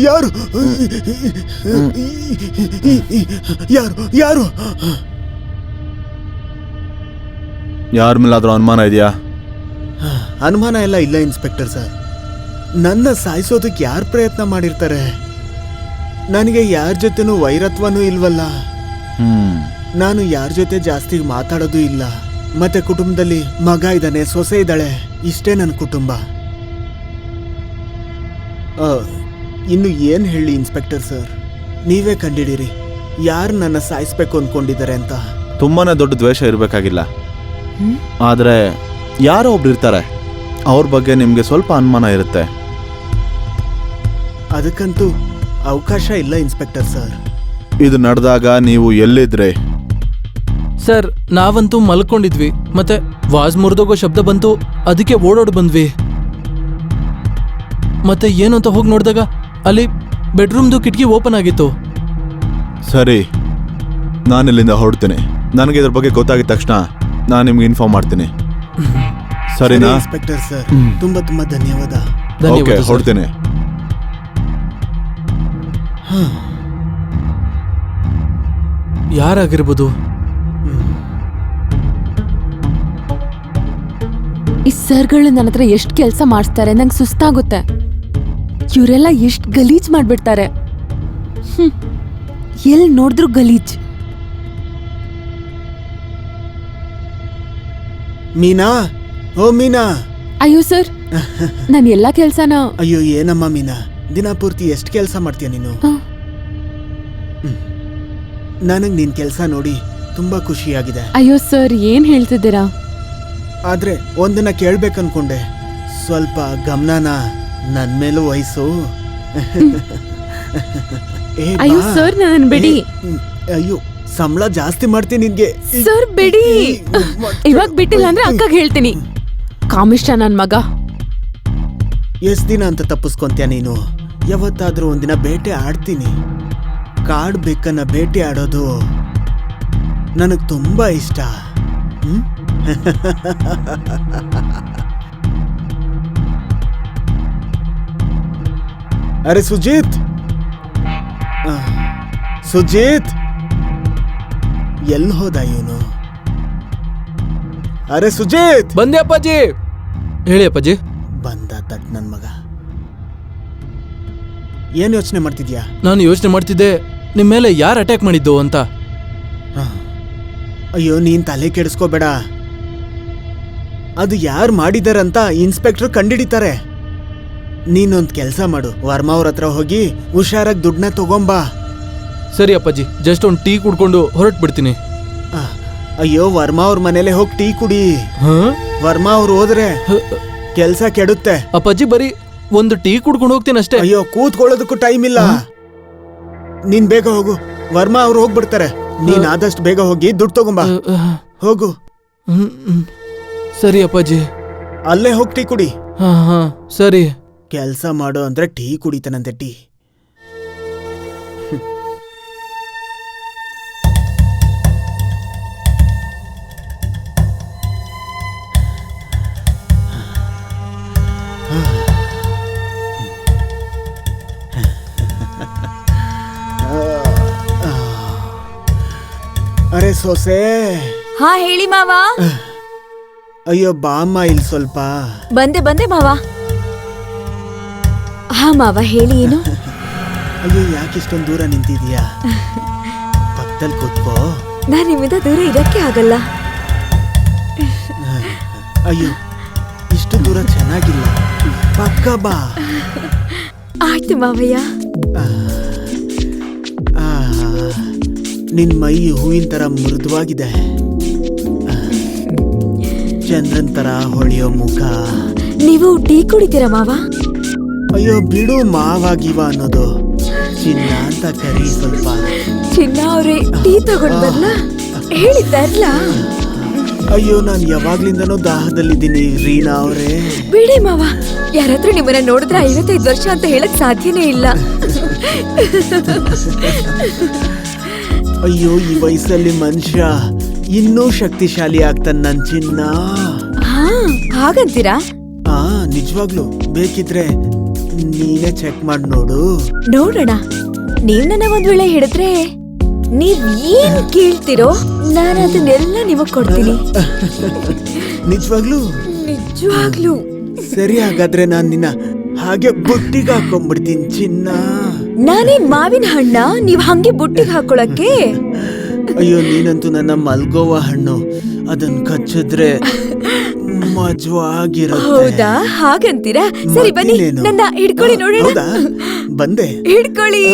ಯಾರು ಯಾರು ಯಾರು ಯಾರ ಮೇಲಾದ್ರೂ ಅನುಮಾನ ಇದೆಯಾ? ಅನುಮಾನ ಎಲ್ಲ ಇಲ್ಲ ಇನ್ಸ್ಪೆಕ್ಟರ್ ಸರ್. ನನ್ನ ಸಾಯಿಸೋದಕ್ಕೆ ಯಾರು ಪ್ರಯತ್ನ ಮಾಡಿರ್ತಾರೆ? ನನಗೆ ಯಾರ ಜೊತೆನೂ ವೈರತ್ವನೂ ಇಲ್ವಲ್ಲ. ನಾನು ಯಾರ ಜೊತೆ ಜಾಸ್ತಿ ಮಾತಾಡೋದು ಇಲ್ಲ. ಮತ್ತೆ ಕುಟುಂಬದಲ್ಲಿ ಮಗ ಇದ್ದಾನೆ, ಸೊಸೆ ಇದ್ದಾಳೆ, ಇಷ್ಟೇ ನನ್ನ ಕುಟುಂಬ. ಇನ್ನು ಏನ್ ಹೇಳಿ ಇನ್ಸ್ಪೆಕ್ಟರ್ ಸರ್, ನೀವೇ ಕಂಡಿಡೀರಿ ಯಾರು ನನ್ನ ಸಾಯಿಸ್ಬೇಕು ಅನ್ಕೊಂಡಿದ್ದಾರೆ ಅಂತ. ತುಂಬಾನೇ ದೊಡ್ಡ ದ್ವೇಷ ಇರಬೇಕಾಗಿಲ್ಲ, ಆದ್ರೆ ಯಾರೋ ಒಬ್ರು ಇರ್ತಾರೆ, ಅವ್ರ ಬಗ್ಗೆ ನಿಮ್ಗೆ ಸ್ವಲ್ಪ ಅನುಮಾನ ಇರುತ್ತೆ. ಅದಕ್ಕಂತೂ ಅವಕಾಶ ಇಲ್ಲ ಇನ್ಸ್ಪೆಕ್ಟರ್ ಸರ್. ಇದು ನಡೆದಾಗ ನೀವು ಎಲ್ಲಿದ್ರೆ? ಸರ್, ನಾವಂತೂ ಮಲ್ಕೊಂಡಿದ್ವಿ, ಮತ್ತೆ ವಾಜ್ ಮುರಿದೋಗೋ ಶಬ್ದ ಬಂತು, ಅದಕ್ಕೆ ಓಡೋಡ್ ಬಂದ್ವಿ. ಮತ್ತೆ ಏನು ಅಂತ ಹೋಗಿ ನೋಡಿದಾಗ ಅಲ್ಲಿ ಬೆಡ್ರೂಮ್ದು ಕಿಟಕಿ ಓಪನ್ ಆಗಿತ್ತು. ಸರಿ, ನಾನು ಇಲ್ಲಿಂದ ಹೊರಡ್ತೀನಿ. ನನಗೆ ಇದ್ರ ಬಗ್ಗೆ ಗೊತ್ತಾಗಿದ ತಕ್ಷಣ ನಾನು ನಿಮ್ಗೆ ಇನ್ಫಾರ್ಮ್ ಮಾಡ್ತೀನಿ. ಸರಿನಾ ಇನ್ಸ್ಪೆಕ್ಟರ್ ಸರ್? ತುಂಬಾ ತುಂಬಾ ಧನ್ಯವಾದ. ಓಕೆ, ಹೊರಡ್ತೀನಿ. ಯಾರಾಗಿರ್ಬೋದು? ಈ ಸರ್ಗಳು ನನ್ನ ಹತ್ರ ಎಷ್ಟು ಕೆಲಸ ಮಾಡಿಸ್ತಾರೆ, ನಂಗೆ ಸುಸ್ತಾಗುತ್ತೆ. ಇವರೆಲ್ಲ ಎಷ್ಟು ಗಲೀಜ್ ಮಾಡ್ಬಿಡ್ತಾರೆ. ಎಲ್ಲಿ ನೋಡಿದ್ರು ಗಲೀಜ್. ಮೀನಾ, ಓ ಮೀನಾ. ಅಯ್ಯೋ ಸರ್, ನಾನು ಎಲ್ಲ ಕೆಲ್ಸನ. ಅಯ್ಯೋ ಏನಮ್ಮ ಮೀನಾ, ದಿನ ಪೂರ್ತಿ ಎಷ್ಟು ಕೆಲಸ ಮಾಡ್ತೀಯ ನೀನು? ನನಗ್ ನಿನ್ ಕೆಲಸ ನೋಡಿ ತುಂಬಾ ಖುಷಿಯಾಗಿದೆ. ಅಯ್ಯೋ ಸರ್, ಏನ್ ಹೇಳ್ತಿದ್ದೀರಾ? ಆದ್ರೆ ಒಂದನ್ನ ಕೇಳ್ಬೇಕನ್ಕೊಂಡೆ, ಸ್ವಲ್ಪ ಗಮನನ ನನ್ ಮೇಲೂ ವಹಿಸು. ಅಯ್ಯೋ ಸರ್, ನನ್ನ ಬಿಡಿ. ಅಯ್ಯೋ, ಸಂಬಳ ಜಾಸ್ತಿ ಮಾಡ್ತೀನಿ ನಿನ್ಗೆ. ಸರ್ ಬಿಡಿ. ಇವಾಗ ಬಿಟ್ಟಿಲ್ಲ ಅಂದ್ರೆ ಅಕ್ಕಗೆ ಹೇಳ್ತೀನಿ. ಕಾಮಿಷ್ಟ ನನ್ ಮಗ. ಎಷ್ಟ್ ದಿನ ಅಂತ ತಪ್ಪಿಸ್ಕೊಂತ್ಯ ನೀನು? ಯಾವತ್ತಾದ್ರೂ ಒಂದಿನ ಬೇಟೆ ಆಡ್ತೀನಿ. ಕಾಡ್ ಬೆಕ್ಕನ್ನ ಬೇಟೆ ಆಡೋದು ನನಗ್ ತುಂಬಾ ಇಷ್ಟ. ಅರೆ ಸುಜಿತ್, ಸುಜಿತ್ ಎಲ್ಲಿ ಹೋದ ಇವನು? ಅರೆ ಸುಜಿತ್! ಬಂದೆ ಅಪ್ಪಾಜಿ. ಹೇಳಿ ಅಪ್ಪಾಜಿ. ಬಂದ ತಟ್ ನನ್ ಮಗ. ಏನ್ ಯೋಚನೆ ಮಾಡ್ತಿದ್ಯಾ? ನಾನು ಯೋಚನೆ ಮಾಡ್ತಿದ್ದೆ ನಿಮ್ ಮೇಲೆ ಯಾರು ಅಟ್ಯಾಕ್ ಮಾಡಿದ್ದು ಅಂತ. ಅಯ್ಯೋ, ನೀನ್ ತಲೆ ಕೆಡಿಸ್ಕೋಬೇಡ. ಅದು ಯಾರು ಮಾಡಿದಾರಂತ ಇನ್ಸ್ಪೆಕ್ಟರ್ ಕಂಡಿಡಿತಾರೆ. ನೀನೊಂದ್ ಕೆಲ್ಸ ಮಾಡು, ವರ್ಮಾ ಅವ್ರ ಹತ್ರ ಹೋಗಿ ಹುಷಾರಾಗಿ ದುಡ್ಡನ್ನ ತಗೊಂಬಾ. ಸರಿ ಅಪ್ಪಾಜಿ, ಜಸ್ಟ್ ಒಂದು ಟೀ ಕುಡ್ಕೊಂಡು ಹೊರಟು ಬಿಡ್ತೀನಿ. ಅಯ್ಯೋ, ವರ್ಮಾ ಅವ್ರ ಮನೇಲೆ ಹೋಗಿ ಟೀ ಕುಡಿ. ವರ್ಮಾ ಅವ್ರು ಹೋದ್ರೆ ಕೆಲ್ಸ ಕೆಡುತ್ತೆ. ಅಪ್ಪಾಜಿ, ಬರೀ ಒಂದು ಟೀ ಕುಡ್ಕೊಂಡು ಹೋಗ್ತೀನಿ ಅಷ್ಟೇ. ಅಯ್ಯೋ, ಕೂತ್ಕೊಳ್ಳೋದಕ್ಕೂ ಟೈಮ್ ಇಲ್ಲ. ನೀನ್ ಬೇಗ ಹೋಗು, ವರ್ಮಾ ಅವ್ರು ಹೋಗ್ಬಿಡ್ತಾರೆ. ನೀನ್ ಆದಷ್ಟು ಬೇಗ ಹೋಗಿ ದುಡ್ಡು ತಗೊಂಬಾ. ಹೋಗು. ಸರಿ ಅಪ್ಪಾಜಿ. ಅಲ್ಲೇ ಹೋಗಿ ಟೀ ಕುಡಿ. ಹಾ ಸರಿ. ಕೆಲ್ಸ ಮಾಡು ಅಂದ್ರೆ ಟೀ ಕುಡಿತಾನಂತೆ. ಟೀ ಅರೆ ಸೊಸೆ. ಹಾ ಹೇಳಿ ಮಾವ. ಅಯ್ಯೋ ಬಾಮ್ಮ ಇಲ್ಲಿ ಸ್ವಲ್ಪ. ಬಂದೆ ಬಂದೆ ಮಾವ. ಹಾ ಮಾವ ಹೇಳಿ, ಏನು? ಅಯ್ಯೋ, ಯಾಕೆ ಇಷ್ಟೊಂದು ದೂರ ನಿಂತಿದೀಯಾ? ಪಕ್ಕದಲ್ಲಿ ಕೂತ್ಕೋ. ನಾನ್ ನಿಮ್ಮಿಂದ ದೂರ ಇರಕ್ಕೆ ಆಗಲ್ಲ. ಅಯ್ಯೋ, ಇಷ್ಟು ದೂರ ಚೆನ್ನಾಗಿಲ್ಲ, ಪಕ್ಕ ಬಾ. ಆಯ್ತು ಮಾವಯ್ಯ. ನಿನ್ ಮೈ ಹೂವಿನ ತರ ಮೃದುವಾಗಿದೆ, ಚಂದ್ರನ್ ತರ ಹೊಳೆಯೋ ಮುಖ. ನೀವು ಟೀ ಕುಡಿತೀರಾ ಮಾವ? ಅಯ್ಯೋ ಬಿಡು ಮಾವಾಗಿವ ಅನ್ನೋದು. ಚಿನ್ನ ಅಂತ ಕರಿ ಸ್ವಲ್ಪ. ಚಿನ್ನ ಅವ್ರೆ, ಟೀ ತಗೊಂಡ್ ಬರ್ಲ? ಹೇಳಿದ್ದಾರಲ್ಲ. ಅಯ್ಯೋ, ನಾನ್ ಯಾವಾಗ್ಲಿಂದನೂ ದಾಹದಲ್ಲಿದ್ದೀನಿ ರೀನಾ ಅವ್ರೆ. ಬಿಡಿ ಮಾವ, ಯಾರಾದ್ರೂ ನಿಮ್ಮನ್ನ ನೋಡಿದ್ರೆ 55 ವರ್ಷ ಅಂತ ಹೇಳಕ್ ಸಾಧ್ಯನೇ ಇಲ್ಲ. ಅಯ್ಯೋ, ಈ ವಯಸ್ಸಲ್ಲಿ ಮನುಷ್ಯ ಇನ್ನೂ ಶಕ್ತಿಶಾಲಿ ಆಗ್ತಾನ ನನ್ ಚಿನ್ನ. ಹಾಗಂತೀರಾ? ನಿಜವಾಗ್ಲು ಬೇಕಿದ್ರೆ ನೀನೇ ಚೆಕ್ ಮಾಡಿ ನೋಡು. ನೋಡೋಣ. ನೀವ್ ನನ್ನ ಒಂದ್ ವೇಳೆ ಹಿಡಿದ್ರೆ ನೀವ್ ಏನ್ ಕೇಳ್ತಿರೋ ನಾನು ಅದನ್ನೆಲ್ಲ ನಿಮಗ್ ಕೊಡ್ತೀನಿ. ನಿಜವಾಗ್ಲು? ನಿಜವಾಗ್ಲು. ಸರಿ, ಹಾಗಾದ್ರೆ ನಾನ್ ನಿನ್ನ ಹಾಗೆ ಬುಟ್ಟಿಗೆ ಹಾಕೊಂಡ್ಬಿಡ್ತೀನಿ ಚಿನ್ನ. ನಾನೇನ್ ಮಾವಿನ ಹಣ್ಣ ನೀವ್ ಹಂಗೆ ಬುಟ್ಟಿಗೆ ಹಾಕೊಳಕ್ಕೆ? ಅಯ್ಯೋ, ನೀನಂತೂ ನನ್ನ ಮಲ್ಗೋವ ಹಣ್ಣು. ಅದನ್ ಕಚ್ಚಿದ್ರೆ ಮಜವಾಗಿರುತ್ತೆ. ಹೌದಾ? ಹಾಗಂತೀರಾ? ಸರಿ ಬನ್ನಿ, ಮತ್ತಿನ್ನೇನು? ನನ್ನ ಹಿಡ್ಕೊಳ್ಳಿ ನೋಡೋಣ. ಹೌದಾ? ಬಂದೆ. ಹಿಡ್ಕೊಳ್ಳಿ,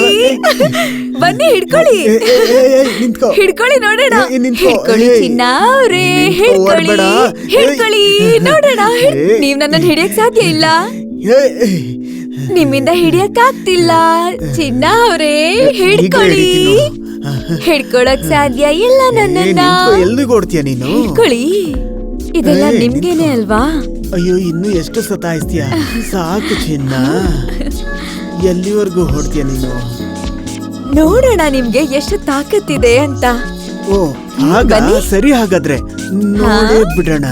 ಬನ್ನಿ ಹಿಡ್ಕೊಳ್ಳಿ. ನಿಂತ್ಕೋ. ಹಿಡ್ಕೊಳ್ಳಿ ನೋಡೋಣ. ನಿಂತ್ಕೋ. ಹಿಡ್ಕೊಳ್ಳಿ ಚಿನ್ನ ಅವ್ರೇ, ಹಿಡ್ಕೊಳ್ಳಿ, ಓಡ್ಬೇಡ. ಹಿಡ್ಕೊಳ್ಳಿ ನೋಡೋಣ. ಏಯ್. ನೀವ್ ನನ್ನನ್ನು ಹಿಡಿಯಕ್ ಸಾಧ್ಯ ಇಲ್ಲ, ನಿಮ್ಮಿಂದ ಹಿಡಿಯಕ್ ಆಗ್ತಿಲ್ಲ. ಚಿನ್ನ ಅವ್ರೇ ಹಿಡ್ಕೊಳ್ಳಿ. ಹಿಡ್ಕೊಳಕ್ ಸಾಧ್ಯ ಇಲ್ಲ ನನ್ನನ್ನ. ಎಲ್ಲಿಗೆ ಓಡ್ತೀಯ ನೀನು? ಹಿಡ್ಕೊಳ್ಳಿ. ಇದೆಲ್ಲ ಏಯ್, ನಿಮ್ಗೇನೆ ಅಲ್ವಾ? ಅಯ್ಯೋ, ಇನ್ನು ಎಷ್ಟು ಸತಾಯಿಸ್ತೀಯ? ಸಾಕು ಚಿನ್ನ. ಎಲ್ಲಿವರೆಗೂ ಹೊಡ್ತೀಯ ನೀನು? ನೋಡೋಣ ನಿಮ್ಗೆ ಎಷ್ಟು ತಾಕತ್ತಿದೆ ಅಂತ. ಓ, ಆಗ ಬನ್ನಿ. ಸರಿ, ಹಾಗಾದ್ರೆ ನೋಡೇ ಬಿಡೋಣ.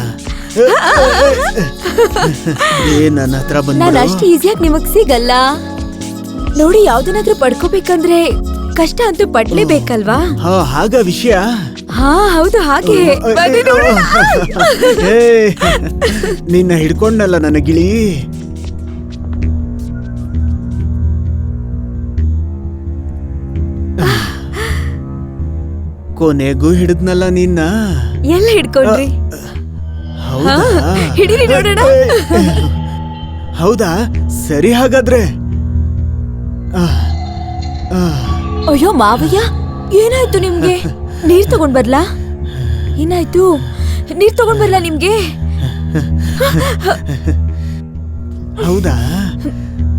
ನನ್ನ ಹತ್ರ ನಾನು ಬಂದ ಅಷ್ಟು ಈಸಿಯಾಗಿ ನಿಮಗ್ ಸಿಗಲ್ಲ ನೋಡಿ. ಯಾವ್ದನ್ನಾದ್ರೂ ಪಡ್ಕೋಬೇಕಂದ್ರೆ ಕಷ್ಟ ಅಂತೂ ಪಡ್ಲೇಬೇಕಲ್ವಾ? ಹಾಗ ವಿಷಯ. ಹಾ ಹೌದು, ಹಾಗೆ. ಬನ್ನಿ ನೋಡೋಣ. ನಿನ್ನ ಹಿಡ್ಕೊಂಡಲ್ಲ ನನ್ನ ಗಿಳಿ. ಕೊನೆಗೂ ಹಿಡಿದ್ನಲ್ಲ ನಿನ್ನ. ಎಲ್ಲ ಹಿಡ್ಕೊಂಡ್ರಿ? ಹೌದಾ? ಹಿಡೀರಿ ನೋಡೋಣ. ಹೌದಾ? ಸರಿ, ಹಾಗಾದ್ರೆ ಅಯ್ಯೋ ಮಾವಯ್ಯ, ಏನಾಯ್ತು ನಿಮ್ಗೆ? ನೀರ್ ತಗೊಂಡ್ ಬರ್ಲಾ? ಏನಾಯ್ತು? ನೀರ್ ತಗೊಂಡ್ ಬರ್ಲಾ ನಿಮ್ಗೆ? ಹೌದಾ?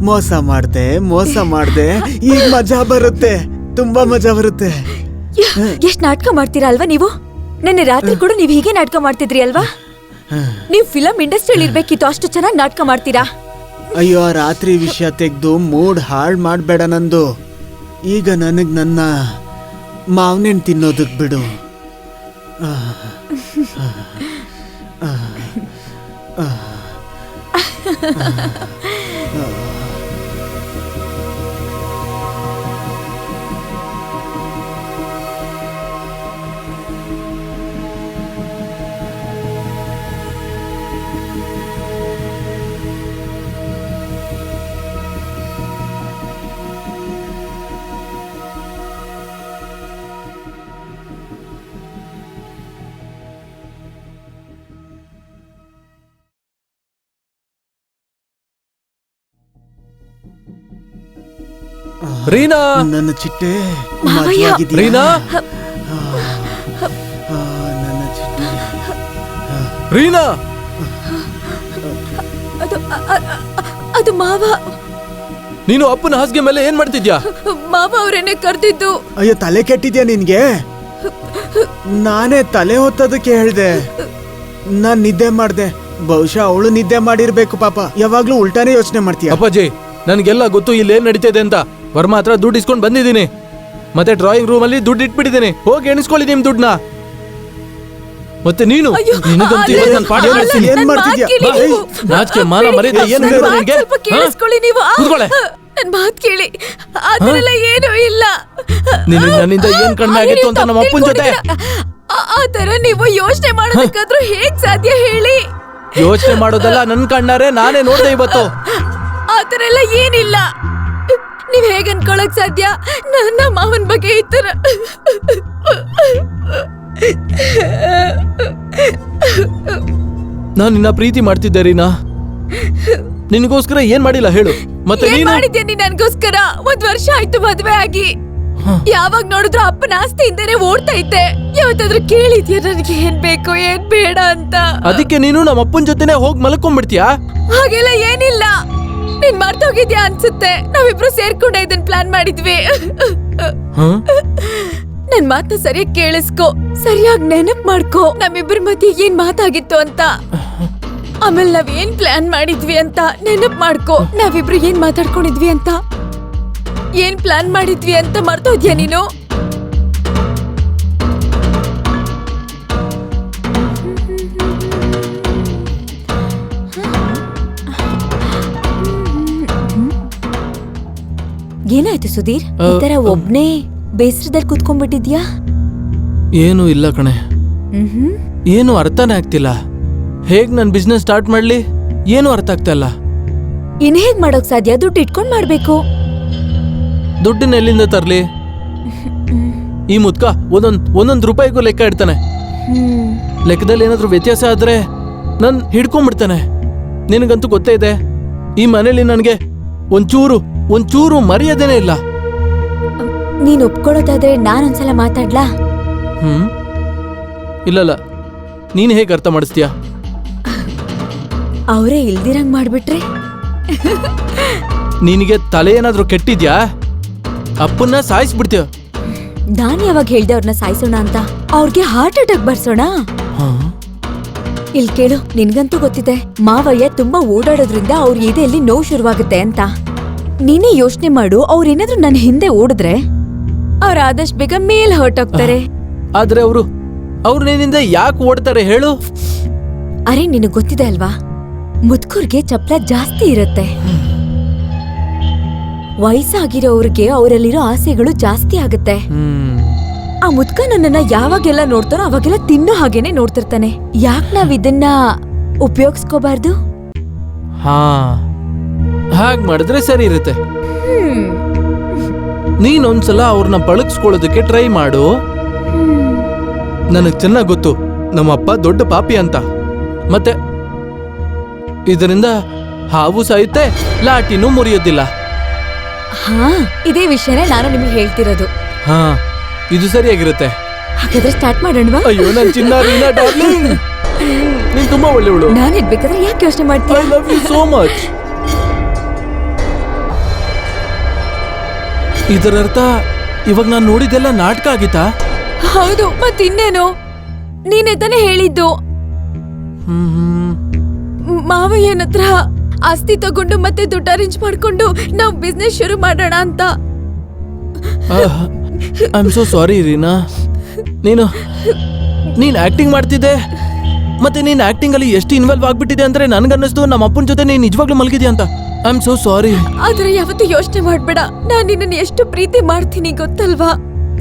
ಮೋಸ ಮಾಡ್ದೆ. ಈಗ ಮಜಾ ಬರುತ್ತೆ, ತುಂಬಾ ಮಜಾ ಬರುತ್ತೆ. ಎಷ್ಟ್ ನಾಟಕ ಮಾಡ್ತೀರಾ ಅಲ್ವಾ ನೀವು? ನೆನ್ನೆ ರಾತ್ರಿ ಕೂಡ ನೀವ್ ಹೀಗೆ ನಾಟಕ ಮಾಡ್ತಿದ್ರಿ ಅಲ್ವಾ? ನೀವ್ ಫಿಲಂ ಇಂಡಸ್ಟ್ರಿಯಲ್ಲಿ ಇರ್ಬೇಕಿತ್ತು, ಅಷ್ಟು ಚೆನ್ನಾಗಿ ನಾಟಕ ಮಾಡ್ತೀರಾ. ಅಯ್ಯೋ, ರಾತ್ರಿ ವಿಷಯ ತೆಗ್ದು ಮೂಡ್ ಹಾಳ್ ಮಾಡ್ಬೇಡ ನಂದು. ಈಗ ನನಗ್ ನನ್ನ ಮಾವನೆಣ್ ತಿನ್ನೋದಕ್ ಬಿಡು. ರೀನಾ, ನನ್ನ ಚಿಟ್ಟೆ ಮಾವಯ್ಯ. ಮಜವಾಗಿದ್ಯಾ? ರೀನಾ, ನನ್ನ ಚಿಟ್ಟೆ. ರೀನಾ. ಅದು ಮಾವ. ನೀನು ಅಪ್ಪನ ಹಾಸಿಗೆ ಮೇಲೆ ಏನ್ ಮಾಡ್ತಿದ್ಯಾ? ಮಾವ ಅವರೇನೆ ಕರ್ದಿದ್ದು. ಅಯ್ಯೋ, ತಲೆ ಕೆಟ್ಟಿದ್ಯಾ ನಿನ್ಗೆ? ನಾನೇ ತಲೆ ಹೊತ್ತದಕ್ಕೆ ಹೇಳ್ದೆ. ನಾನ್ ನಿದ್ದೆ ಮಾಡ್ದೆ. ಬಹುಶಃ ಅವಳು ನಿದ್ದೆ ಮಾಡಿರ್ಬೇಕು ಪಾಪ. ಯಾವಾಗ್ಲೂ ಉಲ್ಟಾನೇ ಯೋಚನೆ ಮಾಡ್ತೀಯ. ಅಪ್ಪಾಜಿ, ನನ್ಗೆಲ್ಲ ಗೊತ್ತು ಇಲ್ಲಿ ಏನ್ ನಡೀತಿದೆ ಅಂತ. ವರ್ಮಾ ಹತ್ರ ದುಡ್ಡು ಇಸ್ಕೊಂಡ್ ಬಂದಿದ್ದೀನಿ, ಮತ್ತೆ ಡ್ರಾಯಿಂಗ್ ರೂಮ್ ಅಲ್ಲಿ ದುಡ್ಡು ಇಟ್ಬಿಟ್ಟಿದ್ದೀನಿ. ಹೋಗಿ ಎಣಿಸ್ಕೊಳ್ಳಿ ನಿಮ್ ದುಡ್ಡನ್ನ. ಮತ್ತೆ ನೀನು ನಿನಗಂತೂ ಇವತ್ತು ನನ್ನ ಪಾಠ ಹೇಳ್ತೀನಿ. ಏನ್ ಮಾಡ್ತಿದ್ಯಾ? ನಾಚಿಕೆ ಮಾನ ಮರ್ಯಾದೆ ಏನ್ ಬೇಡ ನಿನ್ಗೆ? ಸ್ವಲ್ಪ ಕೇಳಿಸ್ಕೊಳ್ಳಿ ನೀವು. ಕೂತ್ಕೊಳ್ಳೆ. ನನ್ ಮಾತ್ ಕೇಳಿ. ಅದೆಲ್ಲ ಏನೂ ಇಲ್ಲ. ನಿನಗೆ ನನ್ನಿಂದ ಏನ್ ಕಡಿಮೆ ಆಗಿತ್ತು ಅಂತ ನಮ್ಮ ಅಪ್ಪನ ಜೊತೆ ಆ ತರ ನೀವು ಯೋಚನೆ ಮಾಡೋದಕ್ಕಾದ್ರೂ ಹೇಗ್ ಸಾಧ್ಯ ಹೇಳಿ? ಯೋಚನೆ ಮಾಡೋದಲ್ಲ, ನನ್ ಕಣ್ಣಾರೆ ನಾನೇ ನೋಡ್ದೆ ಇವತ್ತು. ಆ ತರ ಎಲ್ಲ ಏನಿಲ್ಲ. ನೀವ್ ಹೇಗ್ ಅನ್ಕೊಳಕ್ ಸಾಧ್ಯ? ನನ್ನ ಮಾವನ್ ಬಗ್ಗೆ ಈ ತರ. ನಾನ್ ನಿನ್ನ ಪ್ರೀತಿ ಮಾಡ್ತಿದ್ದೆ ರೀನಾ. ನಿನಗೋಸ್ಕರ ಏನ್ ಮಾಡಿಲ್ಲ ಹೇಳು. ಮತ್ತೆ ಏನ್ ನೀನು ಮಾಡಿದ್ಯಾ ನೀನ್ ನನ್ಗೋಸ್ಕರ? 1 ವರ್ಷ ಆಯ್ತು ಮದ್ವೆ ಆಗಿ. ಯಾವಾಗ ನೋಡಿದ್ರು ಅಪ್ಪನ ಆಸ್ತಿಯಿಂದನೇ ಓಡ್ತಾ ಇದ್ದೆ. ಯಾವತ್ತಾದ್ರೂ ಕೇಳಿದ್ಯಾ ನನ್ಗೆ ಏನ್ ಬೇಕು ಏನ್ ಬೇಡ ಅಂತ? ಅದಕ್ಕೆ ನೀನು ನಮ್ಮ ಅಪ್ಪನ ಜೊತೆನೆ ಹೋಗಿ ಮಲ್ಕೊಂಡ್ಬಿಡ್ತೀಯಾ? ಹಾಗೆಲ್ಲ ಏನಿಲ್ಲ. ನೀನ್ ಮರ್ತೋಗಿದ್ಯಾ ಅನ್ಸುತ್ತೆ. ನಾವಿಬ್ರು ಸೇರ್ಕೊಂಡೆ ಇದನ್ ಪ್ಲಾನ್ ಮಾಡಿದ್ವಿ. ನನ್ ಮಾತನ್ನ ಸರಿಯಾಗಿ ಕೇಳಿಸ್ಕೊ, ಸರಿಯಾಗಿ ನೆನಪ್ ಮಾಡ್ಕೊ. ನಮ್ಮಿಬ್ಬರ ಮಧ್ಯೆ ಏನ್ ಮಾತಾಗಿತ್ತು ಅಂತ, ಆಮೇಲೆ ನಾವ್ ಏನ್ ಪ್ಲಾನ್ ಮಾಡಿದ್ವಿ ಅಂತ ನೆನಪ್ ಮಾಡ್ಕೊ. ನಾವಿಬ್ರು ಏನ್ ಮಾತಾಡ್ಕೊಂಡಿದ್ವಿ ಅಂತ, ಏನ್ ಪ್ಲಾನ್ ಮಾಡಿದ್ವಿ ಅಂತ ಮರ್ತೋದ್ಯಾ ನೀನು? ಏನಾಯ್ತು ಸುಧೀರ್? ಆ, ಈ ತರ ಒಬ್ನೇ ಬೇಸರದಲ್ಲಿ ಕೂತ್ಕೊಂಡ್ಬಿಟ್ಟಿದ್ಯಾ? ಏನೂ ಇಲ್ಲ ಕಣೆ, ಏನು ಅರ್ಥನೇ ಆಗ್ತಿಲ್ಲ. ಹೇಗ್ ನನ್ ಬಿಸ್ನೆಸ್ ಸ್ಟಾರ್ಟ್ ಮಾಡ್ಲಿ ಏನು ಅರ್ಥ ಆಗ್ತಾ ಇಲ್ಲ. ಇನ್ ಹೇಗ್ ಮಾಡೋಕ್ ಸಾಧ್ಯ? ದುಡ್ಡು ಇಟ್ಕೊಂಡ್ ಮಾಡ್ಬೇಕು. ದುಡ್ಡನ್ನ ಎಲ್ಲಿಂದ ತರ್ಲಿ? ಈ ಮುದ್ಕ ಒಂದೊಂದ್ ರೂಪಾಯಿಗೂ ಲೆಕ್ಕ ಇಡ್ತಾನೆ. ಲೆಕ್ಕದಲ್ಲಿ ಏನಾದ್ರೂ ವ್ಯತ್ಯಾಸ ಆದ್ರೆ ನನ್ ಹಿಡ್ಕೊಂಡ್ಬಿಡ್ತಾನೆ. ನಿನಗಂತೂ ಗೊತ್ತೇ ಇದೆ, ಈ ಮನೇಲಿ ನನಗೆ ಒಂಚೂರು ಮರ್ಯಾದೆನೇ ಇಲ್ಲ. ನೀನ್ ಒಪ್ಕೊಳ್ಳೋದಾದ್ರೆ ನಾನೊಂದ್ಸಲ ಮಾತಾಡ್ಲಾ? ಇಲ್ಲಲ್ಲ, ನೀನ್ ಹೇಗೆ ಅರ್ಥ ಮಾಡಿಸ್ತೀಯ? ಅವರೇ ಇಲ್ದಿರಂಗ್ ಮಾಡ್ಬಿಟ್ರೆ? ನಿನಗೆ ತಲೆ ಏನಾದ್ರೂ ಕೆಟ್ಟಿದ್ಯಾ? ಅಪ್ಪನ್ನ ಸಾಯಿಸ್ಬಿಡ್ತೀಯ. ನಾನ್ ಯಾವಾಗ ಹೇಳ್ದೆ ಅವ್ರನ್ನ ಸಾಯಿಸೋಣ ಅಂತ? ಅವ್ರಿಗೆ ಹಾರ್ಟ್ ಅಟ್ಯಾಕ್ ಬರ್ಸೋಣ? ಇಲ್ ಕೇಳು, ನಿನ್ಗಂತೂ ಗೊತ್ತಿದೆ ಮಾವಯ್ಯ ತುಂಬಾ ಓಡಾಡೋದ್ರಿಂದ ಅವ್ರ ಎದೆಯಲ್ಲಿ ನೋವು ಶುರುವಾಗುತ್ತೆ ಅಂತ. ನೀನೇ ಯೋಚನೆ ಮಾಡು, ಅವ್ರೇನಾದ್ರೂ ನನ್ನ ಹಿಂದೆ ಓಡಿದ್ರೆ ಅವ್ರ ಆದಷ್ಟು ಬೇಗ ಮೇಲ್ ಹೊರಟೋಗ್ತಾರೆ. ಆದ್ರೆ ಅವ್ರು ನಿನ್ನಿಂದ ಯಾಕೆ ಓಡ್ತಾರೆ ಹೇಳು? ಅರೆ ನಿನಗ್ ಗೊತ್ತಿದೆ ಅಲ್ವಾ, ಮುದ್ಕುರ್ಗೆ ಚಪ್ಲ ಜಾಸ್ತಿ ಇರತ್ತೆ. ವಯಸ್ಸಾಗಿರೋರ್ಗೆ ಅವರಲ್ಲಿರೋ ಆಸೆಗಳು ಜಾಸ್ತಿ ಆಗತ್ತೆ. ಆ ಮುದ್ಕ ನನ್ನನ್ನ ಯಾವಾಗೆಲ್ಲ ನೋಡ್ತಾನೋ ಅವಾಗೆಲ್ಲ ತಿನ್ನೋ ಹಾಗೇನೆ ನೋಡ್ತಿರ್ತಾನೆ. ಯಾಕ್ ನಾವ್ ಇದನ್ನ ಉಪಯೋಗಿಸ್ಕೋಬಾರ್ದು? ಹಾಗ್ ಮಾಡಿದ್ರೆ ಸರಿ ಇರುತ್ತೆ. ನೀನೊಂದ್ಸಲ ಅವ್ರನ್ನ ಪಳಗಿಸ್ಕೊಳ್ಳೋದಕ್ಕೆ ಟ್ರೈ ಮಾಡು. ನನಗ್ ಚೆನ್ನಾಗ್ ಗೊತ್ತು ನಮ್ಮಪ್ಪ ದೊಡ್ಡ ಪಾಪಿ ಅಂತ. ಮತ್ತೆ ಇದರಿಂದ ಹಾವು ಸಾಯುತ್ತೆ, ಲಾಟಿನೂ ಮುರಿಯೋದಿಲ್ಲ. ಹಾ, ಇದೇ ವಿಷಯನೇ ನಾನು ನಿಮ್ಗೆ ಹೇಳ್ತಿರೋದು. ಹಾ, ಇದು ಸರಿಯಾಗಿರುತ್ತೆ. ಹಾಗಾದ್ರೆ ಸ್ಟಾರ್ಟ್ ಮಾಡೋಣವಾ? ಅಯ್ಯೋ ನನ್ ಚಿನ್ನ ರೀನಾ ಡಾರ್ಲಿಂಗ್, ನೀನ್ ತುಂಬಾ ಒಳ್ಳೆವಳು. ನಾನು ಇಡ್ಬೇಕಾದ್ರೆ ಯಾಕೆ ಯೋಚನೆ ಮಾಡ್ತೀಯ? I love you so much. ಇದರರ್ಥ ಇವಾಗ ನಾನು ನೋಡಿದ್ದೆಲ್ಲ ನಾಟಕ ಆಗಿತ್ತಾ? ಹೌದು, ಮತ್ತಿನ್ನೇನು? ನೀನೇ ತಾನೇ ಹೇಳಿದ್ದು ಮಾವಯ್ಯನ ಹತ್ರ ಆಸ್ತಿ ತಗೊಂಡು ಮತ್ತೆ ದುಡ್ಡು ಅರೇಂಜ್ ಮಾಡ್ಕೊಂಡು ನಾವು ಬಿಸ್ನೆಸ್ ಶುರು ಮಾಡೋಣ ಅಂತ. I am so sorry Reena. ನೀನ್ ಆಕ್ಟಿಂಗ್ ಮಾಡ್ತಿದ್ದೆ, ಮತ್ತೆ ನೀನ್ ಆಕ್ಟಿಂಗ್ ಅಲ್ಲಿ ಎಷ್ಟು ಇನ್ವಾಲ್ವ್ ಆಗ್ಬಿಟ್ಟಿದೆ ಅಂದ್ರೆ ನನ್ಗನ್ನಿಸ್ತು ನಮ್ಮ ಅಪ್ಪನ ಜೊತೆ ನೀನ್ ನಿಜವಾಗ್ಲೂ ಮಲಗಿದ್ಯಾ ಅಂತ. I am so sorry. ಆದ್ರೆ ಯಾವತ್ತೂ ಯೋಚನೆ ಮಾಡ್ಬೇಡ, ನಾನ್ ನಿನ್ನ ಎಷ್ಟು ಪ್ರೀತಿ ಮಾಡ್ತೀನಿ ಗೊತ್ತಲ್ವಾ?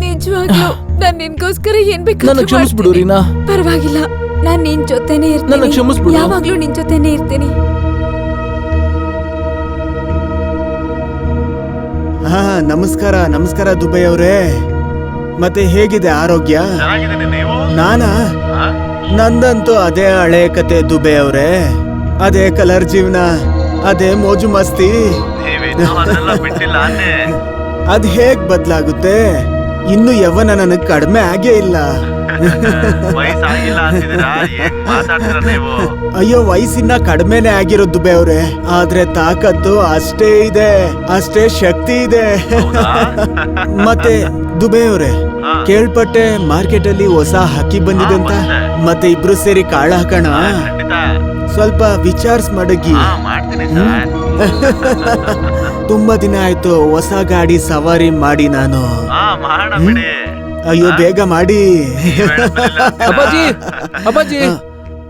ನಿಜವಾಗ್ಲೂ ನಾನ್ ನಿನ್ಗೋಸ್ಕರ ಏನ್ ಬೇಕಾದ್ರೂ ನನ್ನ ಕ್ಷಮಿಸ್ಬಿಡು ರೀನಾ. ಪರವಾಗಿಲ್ಲ, ನಾನ್ ನಿನ್ ಜೊತೆನೆ ನನ್ನ ಇರ್ತೀನಿ. ಕ್ಷಮಿಸ್ಬಿಡು. ಯಾವಾಗ್ಲೂ ನಿನ್ ಜೊತೆನೆ ಇರ್ತೀನಿ. ಹಾ, ನಮಸ್ಕಾರ ದುಬೈ ಅವರೇ. ಮತ್ತೆ ಹೇಗಿದೆ ಆರೋಗ್ಯ? ನಾನಾ? ನಂದಂತೂ ಅದೇ ಹಳೆ ಕತೆ ದುಬೈ ಅವರೇ. ಅದೇ ಕಲರ್ ಜೀವನ, ಅದೇ ಮೋಜು ಮಸ್ತಿ. ಅದ್ ಹೇಗ್ ಬದ್ಲಾಗುತ್ತೆ? ಇನ್ನು ಯವ್ವನ ನನಗ್ ಕಡಿಮೆ ಆಗೇ ಇಲ್ಲ. ಅಯ್ಯೋ, ವಯಸ್ಸಿನ ಕಡಿಮೆನೆ ಆಗಿರೋ ದುಬೆ ಅವ್ರೆ, ಆದ್ರೆ ತಾಕತ್ತು ಅಷ್ಟೇ ಇದೆ, ಅಷ್ಟೇ ಶಕ್ತಿ ಇದೆ. ಮತ್ತೆ ದುಬೆ ಅವ್ರೆ, ಕೇಳ್ಪಟ್ಟೆ ಮಾರ್ಕೆಟ್ ಅಲ್ಲಿ ಹೊಸ ಹಕ್ಕಿ ಬಂದಿದೆ ಅಂತ. ಮತ್ತೆ ಇಬ್ರು ಸೇರಿ ಕಾಳ ಹಾಕೋಣ? ಸ್ವಲ್ಪ ವಿಚಾರ್ಸ್ ಮಡಗಿ. ತುಂಬಾ ದಿನ ಆಯ್ತು ಹೊಸ ಗಾಡಿ ಸವಾರಿ ಮಾಡಿ ನಾನು. ಅಯ್ಯೋ ಬೇಗ ಮಾಡಿ. ಅಪ್ಪಾಜಿ.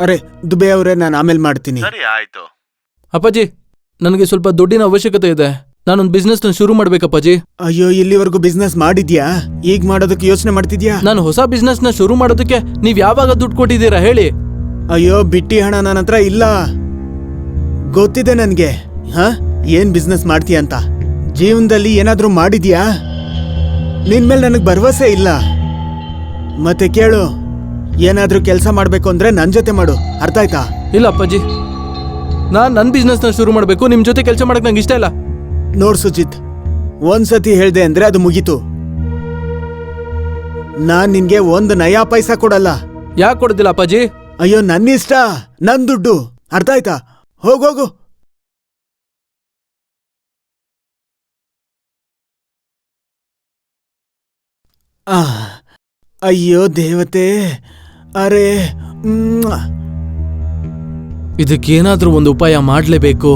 ಅರೆ ದುಬೆ ಅವ್ರೆ, ನಾನು ಆಮೇಲೆ ಮಾಡ್ತೀನಿ. ಅಪ್ಪಾಜಿ, ನನಗೆ ಸ್ವಲ್ಪ ದುಡ್ಡಿನ ಅವಶ್ಯಕತೆ ಇದೆ. ನಾನೊಂದು ಬಿಸ್ನೆಸ್ ಶುರು ಮಾಡ್ಬೇಕಪ್ಪಾಜಿ. ಅಯ್ಯೋ, ಇಲ್ಲಿವರೆಗೂ ಬಿಸ್ನೆಸ್ ಮಾಡಿದ್ಯಾ? ಈಗ ಮಾಡೋದಕ್ಕೆ ಯೋಚನೆ ಮಾಡ್ತಿದ್ಯಾ? ನಾನು ಹೊಸ ಬಿಸ್ನೆಸ್ ನ ಶುರು ಮಾಡೋದಕ್ಕೆ ನೀವ್ ಯಾವಾಗ ದುಡ್ಡು ಕೊಟ್ಟಿದ್ದೀರಾ ಹೇಳಿ? ಅಯ್ಯೋ, ಬಿಟ್ಟಿ ಹಣ ನನ್ನ ಹತ್ರ ಇಲ್ಲ. ಗೊತ್ತಿದೆ ನನ್ಗೆ ಏನ್ ಬಿಸ್ನೆಸ್ ಮಾಡ್ತೀಯ ಅಂತ. ಜೀವನದಲ್ಲಿ ಏನಾದ್ರೂ ಮಾಡಿದ್ಯಾ? ನಿನ್ ಮೇಲೆ ನನಗ್ ಭರವಸೆ ಇಲ್ಲ. ಮತ್ತೆ ಕೇಳು, ಏನಾದ್ರೂ ಕೆಲಸ ಮಾಡ್ಬೇಕು ಅಂದ್ರೆ ನನ್ ಜೊತೆ ಮಾಡು, ಅರ್ಥ ಆಯ್ತಾ? ಇಲ್ಲ ಅಪ್ಪಾಜಿ, ನಾನ್ ನನ್ ಬಿಸ್ನೆಸ್ ನ ಶುರು ಮಾಡ್ಬೇಕು, ನಿಮ್ ಜೊತೆ ಕೆಲಸ ಮಾಡಕ್ ನಂಗೆ ಇಷ್ಟ ಇಲ್ಲ. ನೋಡ್ ಸುಜಿತ್, ಒಂದ್ಸತಿ ಹೇಳ್ದೆ ಅಂದ್ರೆ ಅದು ಮುಗೀತು. ನಾನ್ ನಿನ್ಗೆ ಒಂದು ನಯಾ ಪೈಸಾ ಕೊಡಲ್ಲ. ಯಾಕೆ ಕೊಡೋದಿಲ್ಲ ಅಪ್ಪಾಜಿ? ಅಯ್ಯೋ, ನನ್ನ ಇಷ್ಟ, ನನ್ ದುಡ್ಡು, ಅರ್ಥ ಆಯ್ತಾ? ಹೋಗೋಗು. ಅಯ್ಯೋ ದೇವತೆ, ಅರೆ ಇದಕ್ಕೇನಾದ್ರೂ ಒಂದು ಉಪಾಯ ಮಾಡ್ಲೇಬೇಕು.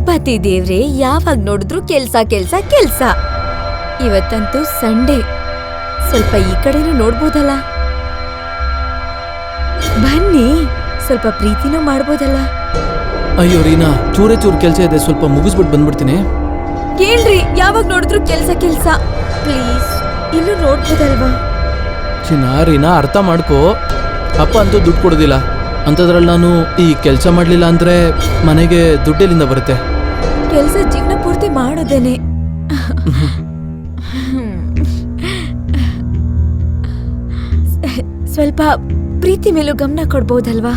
ಪತಿ ದೇವ್ರೆ ಯಾವಾಗ ನೋಡಿದ್ರು ಕೆಲ್ಸ ಕೆಲ್ಸ ಕೆಲ್ಸ. ಇವತ್ತಂತೂ ಸಂಡೇ, ಸ್ವಲ್ಪ ಈ ಕಡೆನೂ ನೋಡ್ಬೋದಲ್ಲ. ಬನ್ನಿ, ಸ್ವಲ್ಪ ಪ್ರೀತಿನೂ ಮಾಡ್ಬೋದಲ್ಲ. ಅಯ್ಯೋ ರೀನಾ, ಚೂರೇ ಚೂರು ಕೆಲಸ ಇದೆ, ಸ್ವಲ್ಪ ಮುಗಿಸ್ಬಿಟ್ಟು ಬಂದ್ಬಿಡ್ತೀನಿ. ಕೇಳ್ರಿ, ಯಾವಾಗ ನೋಡಿದ್ರು ಕೆಲ್ಸ ಕೆಲ್ಸ. ಪ್ಲೀಸ್ ಇಲ್ಲೂ ನೋಡ್ಬೋದಲ್ವಾ? ಚಿನ್ನ ರೀನಾ, ಅರ್ಥ ಮಾಡ್ಕೋ. ಅಪ್ಪ ಅಂತೂ ದುಡ್ಡು ಕೊಡೋದಿಲ್ಲ, ಅಂಥದ್ರಲ್ಲಿ ನಾನು ಈ ಕೆಲಸ ಮಾಡಲಿಲ್ಲ ಅಂದ್ರೆ ಮನೆಗೆ ದುಡ್ಡೆಲ್ಲಿಂದ ಬರುತ್ತೆ? ಕೆಲ್ಸ ಜೀವನ ಪೂರ್ತಿ ಮಾಡೋದೇನೆ. ಸ್ವಲ್ಪ ಪ್ರೀತಿ ಮೇಲೂ ಗಮನ ಕೊಡ್ಬೋದಲ್ವಾ?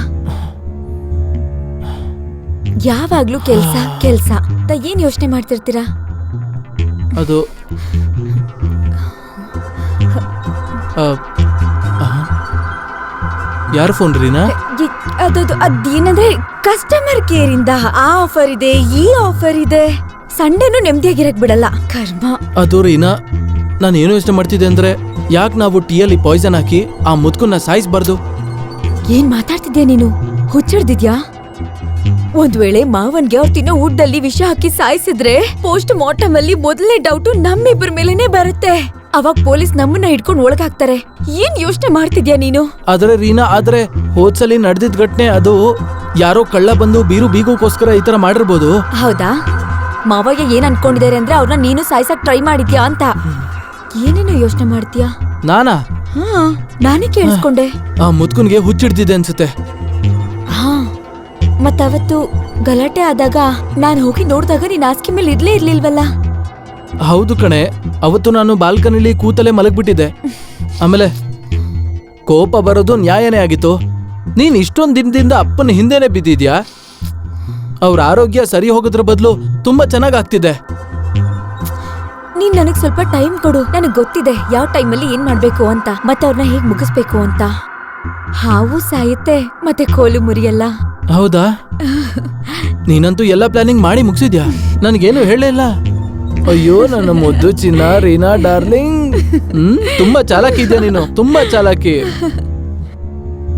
ಯಾವಾಗ್ಲೂ ಕೆಲ್ಸ ಕೆಲ್ಸ ಏನ್ ಯೋಚನೆ ಮಾಡ್ತಿರ್ತೀರಾ? ಅದು ಯಾರು ಫೋನ್ ರೀನಾ? ಅದೇನಂದ್ರೆ ಕಸ್ಟಮರ್ ಕೇರ್ ಇಂದ ಆ ಆಫರ್ ಇದೆ, ಈ ಆಫರ್ ಇದೆ. ಸಂಡೇನು ನೆಮ್ಮದಿಯಾಗಿರಕ್ ಬಿಡಲ್ಲ, ಕರ್ಮ. ಅದು ರೀನಾ, ನಾನು ಏನು ಯೋಚನೆ ಮಾಡ್ತಿದ್ದೆ ಅಂದ್ರೆ, ಯಾಕೆ ನಾವು ಟೀಯಲ್ಲಿ ಪಾಯ್ಸನ್ ಹಾಕಿ ಆ ಮುದ್ಕನ್ನ ಸಾಯಿಸ್ಬಾರ್ದು? ಏನ್ ಮಾತಾಡ್ತಿದ್ಯಾ ನೀನು? ಹುಚ್ಚಿಡ್ದಿದ್ಯಾ? ಒಂದ್ ವೇಳೆ ಮಾವನ್ಗೆ ಅವ್ರು ತಿನ್ನೋ ಊಟದಲ್ಲಿ ವಿಷ ಹಾಕಿ ಸಾಯಿಸಿದ್ರೆ ಪೋಸ್ಟ್ ಮಾರ್ಟಮ್ ಅಲ್ಲಿ ಮೊದಲನೇ ಡೌಟ್ ನಮ್ಮಿಬ್ಬರ ಮೇಲೇನೆ ಬರುತ್ತೆ. ಅವಾಗ ಪೊಲೀಸ್ ನಮ್ಮನ್ನ ಹಿಡ್ಕೊಂಡು ಒಳಗಾಕ್ತಾರೆ. ಏನ್ ಯೋಚನೆ ಮಾಡ್ತಿದ್ಯಾ ನೀನು? ಆದ್ರೆ ರೀನಾ, ಆದ್ರೆ ಹೋದ್ಸಲಿ ನಡೆದಿದ್ ಘಟನೆ, ಅದು ಯಾರೋ ಕಳ್ಳ ಬಂದು ಬೀಗೋಕ್ಕೋಸ್ಕರ ಈ ತರ ಮಾಡಿರ್ಬೋದು. ಹೌದಾ? ಮಾವಯ್ಯ ಏನ್ ಅನ್ಕೊಂಡಿದ್ದಾರೆ ಅಂದ್ರೆ ಅವ್ರನ್ನ ನೀನು ಸಾಯ್ಸಕ್ ಟ್ರೈ ಮಾಡಿದ್ಯಾ ಅಂತ. ಏನೇನೋ ಯೋಚನೆ ಮಾಡ್ತೀಯಾ? ನಾನಾ? ನಾನೇ ಕೇಳಿಸ್ಕೊಂಡೆ. ಆ ಮುದ್ಕನ್ಗೆ ಹುಚ್ಚಿಡ್ದಿದೆ ಅನ್ಸುತ್ತೆ. ಹಾ, ಮತ್ತವತ್ತು ಗಲಾಟೆ ಆದಾಗ ನಾನ್ ಹೋಗಿ ನೋಡ್ದಾಗ ನೀನ್ ಹಾಸಿಗೆ ಮೇಲೆ ಇರ್ಲೇ ಇರ್ಲಿಲ್ವಲ್ಲ? ಹೌದು ಕಣೆ, ಅವತ್ತು ನಾನು ಬಾಲ್ಕನಿಲಿ ಕೂತಲೇ ಮಲಗ್ಬಿಟ್ಟಿದ್ದೆ. ಆಮೇಲೆ ಕೋಪ ಬರೋದು ನ್ಯಾಯನೇ ಆಗಿತ್ತು. ನೀನ್ ಇಷ್ಟೊಂದ್ ದಿನದಿಂದ ಅಪ್ಪನ ಹಿಂದೆನೆ ಬಿದ್ದಿದ್ಯಾ. ಅವ್ರ ಆರೋಗ್ಯ ಸರಿ ಹೋಗೋದ್ರ ಬದಲು ತುಂಬಾ ಚೆನ್ನಾಗಾಗ್ತಿದೆ. ನೀನ್ ನನಗ್ ಸ್ವಲ್ಪ ಟೈಮ್ ಕೊಡು. ನನಗ್ ಗೊತ್ತಿದೆ ಯಾವ ಟೈಮಲ್ಲಿ ಏನ್ ಮಾಡ್ಬೇಕು ಅಂತ, ಮತ್ತೆ ಅವ್ರನ್ನ ಹೇಗ್ ಮುಗಿಸ್ಬೇಕು ಅಂತ. ಹಾವು ಸಾಯುತ್ತೆ, ಮತ್ತೆ ಕೋಲು ಮುರಿಯಲ್ಲ. ಹೌದಾ? ನೀನಂತೂ ಎಲ್ಲ ಪ್ಲಾನಿಂಗ್ ಮಾಡಿ ಮುಗಿಸಿದ್ಯಾ, ನನ್ಗೇನು ಹೇಳೇ ಇಲ್ಲ. ಅಯ್ಯೋ ನನ್ನ ಮುದ್ದು ಚಿನ್ನ ರೀನಾ ಡಾರ್ಲಿಂಗ್, ತುಂಬಾ ಚಾಲಾಕಿ ಇದೆಯಾ ನೀನು, ತುಂಬಾ ಚಾಲಾಕಿ.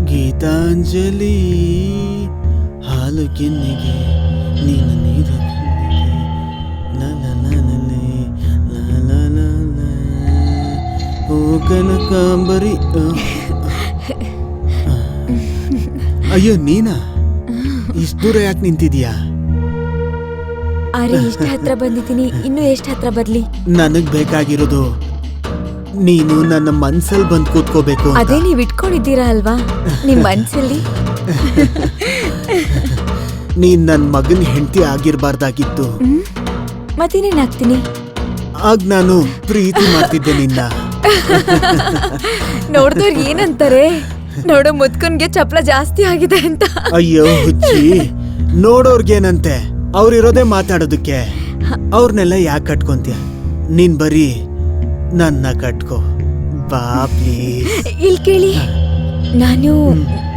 ಗೀತಾಂಜಲಿ ಹಾಲು ಕೆನ್ನೆಗೆ ನೀನು ನೀರು ಓ ಕನಕಾಂಬರಿ. ಅಯ್ಯೋ ನೀನಾ, ಇಷ್ಟು ದೂರ ಯಾಕೆ ನಿಂತಿದ್ಯಾ? ಅರೆ, ಇಷ್ಟ ಹತ್ರ ಬಂದಿದ್ದೀನಿ, ಇನ್ನು ಎಷ್ಟು ಹತ್ರ ಬರ್ಲಿ? ನನಗ್ ಬೇಕಾಗಿರೋದು ನೀನು ನನ್ನ ಮನ್ಸಲ್ಲಿ ಬಂದು ಕೂತ್ಕೋಬೇಕು. ಅದೇ ನೀವ್ ಇಟ್ಕೊಂಡಿದ್ದೀರಾ ಅಲ್ವಾ ನಿಮ್ ಮನ್ಸಲ್ಲಿ? ನೀನ್ ನನ್ ಮಗನ್ ಹೆಂಡತಿ ಆಗಿರ್ಬಾರ್ದಾಗಿತ್ತು. ಮತ್ತೇನೇನ್ ಆಗ್ತೀನಿ? ಆಗ ನಾನು ಪ್ರೀತಿ ಮಾಡ್ತಿದ್ದೆ ನಿನ್ನ. ನೋಡ್ದವ್ರು ಏನಂತಾರೆ? ನೋಡೋ ಮುದ್ಕನ್ಗೆ ಚಪ್ಲ ಜಾಸ್ತಿ ಆಗಿದೆ ಅಂತ. ಅಯ್ಯೋ ಹುಚ್ಚಿ, ನೋಡೋರ್ಗೇನಂತೆ, ಅವ್ರಿರೋದೇ ಮಾತಾಡೋದಕ್ಕೆ. ಅವ್ರನ್ನೆಲ್ಲ ಯಾಕೆ ಕಟ್ಕೊಂತೀಯ? ನೀನ್ ಬರೀ ನನ್ನ ಕಟ್ಕೋ ಬಾ ಪ್ಲೀಸ್. ಇಲ್ಲಿ ಕೇಳಿ, ನಾನು